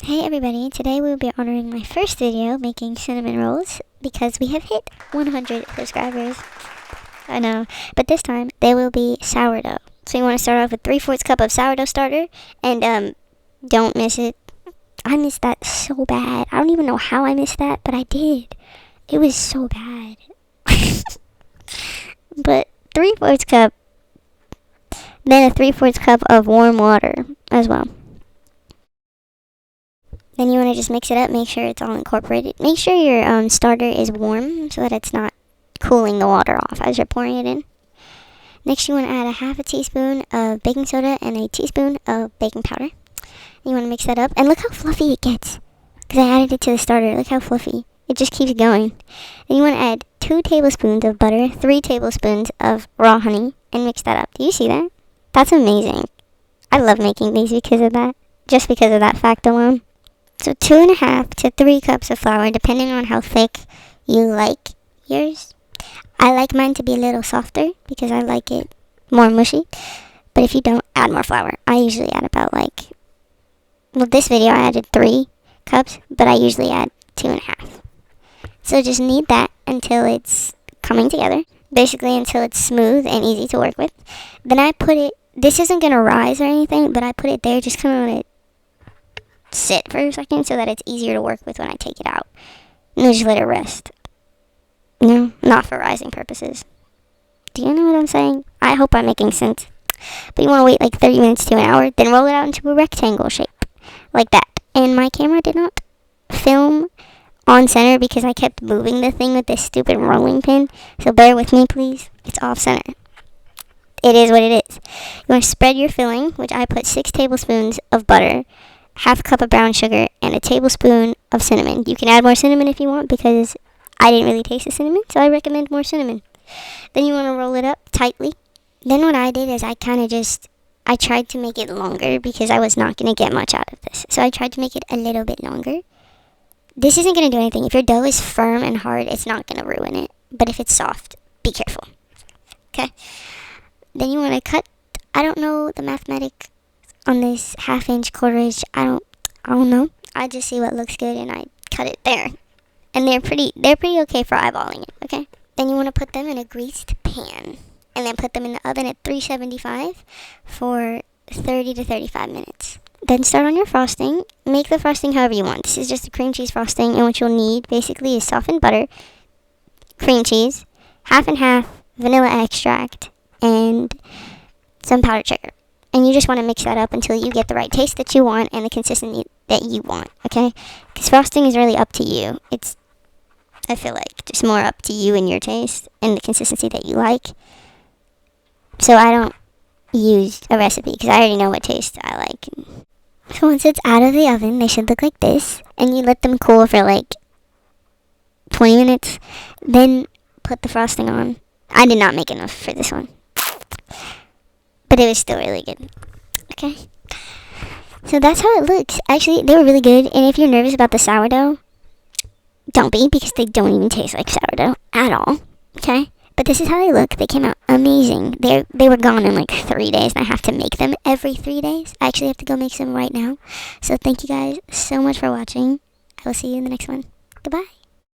Hey everybody, today we will be honoring my first video making cinnamon rolls because we have hit 100 subscribers. I know, but this time they will be sourdough. So you want to start off with 3/4 cup of sourdough starter and don't miss it. I missed that so bad. I don't even know how I missed that, but I did. It was so bad. But 3/4 cup, then a 3/4 cup of warm water as well. Then you want to just mix it up, make sure it's all incorporated. Make sure your starter is warm so that it's not cooling the water off as you're pouring it in. Next, you want to add a half a teaspoon of baking soda and a teaspoon of baking powder. You want to mix that up, and look how fluffy it gets. Because I added it to the starter. Look how fluffy. It just keeps going. Then you want to add 2 tablespoons of butter, 3 tablespoons of raw honey, and mix that up. Do you see that? That's amazing. I love making these because of that. Just because of that fact alone. So 2.5 to 3 cups of flour, depending on how thick you like yours. I like mine to be a little softer because I like it more mushy. But if you don't, add more flour. I usually add about this video I added 3 cups, but I usually add 2.5. So just knead that until it's coming together. Basically until it's smooth and easy to work with. Then I put it, this isn't going to rise or anything, but I put it there just kind of let it sit for a second so that it's easier to work with when I take it out. And then just let it rest. No, not for rising purposes. Do you know what I'm saying? I hope I'm making sense. But you want to wait like 30 minutes to an hour, then roll it out into a rectangle shape. Like that. And my camera did not film on center because I kept moving the thing with this stupid rolling pin. So bear with me, please. It's off center. It is what it is. You want to spread your filling, which I put 6 tablespoons of butter, half a cup of brown sugar, and a tablespoon of cinnamon. You can add more cinnamon if you want because I didn't really taste the cinnamon, so I recommend more cinnamon. Then you want to roll it up tightly. Then what I did is I tried to make it longer because I was not going to get much out of this. So I tried to make it a little bit longer. This isn't going to do anything. If your dough is firm and hard, it's not going to ruin it. But if it's soft, be careful. Okay? Then you want to cut, I don't know the mathematic on this 1/2 inch, 1/4 inch. I don't know. I just see what looks good and I cut it there. And they're pretty okay for eyeballing it, okay? Then you want to put them in a greased pan and then put them in the oven at 375 for 30 to 35 minutes. Then start on your frosting. Make the frosting however you want. This is just a cream cheese frosting, and what you'll need basically is softened butter, cream cheese, 1/2 and 1/2 vanilla extract, and some powdered sugar. And you just want to mix that up until you get the right taste that you want and the consistency that you want, okay? Because frosting is really up to you. It's, I feel like, just more up to you and your taste and the consistency that you like. So I don't use a recipe because I already know what taste I like. So once it's out of the oven, they should look like this. And you let them cool for like 20 minutes. Then put the frosting on. I did not make enough for this one. But it was still really good. Okay. So that's how it looks. Actually, they were really good. And if you're nervous about the sourdough, don't be, because they don't even taste like sourdough at all. Okay. But this is how they look. They came out amazing. They were gone in like 3 days, and I have to make them every 3 days. I actually have to go make some right now. So thank you guys so much for watching. I will see you in the next one. Goodbye.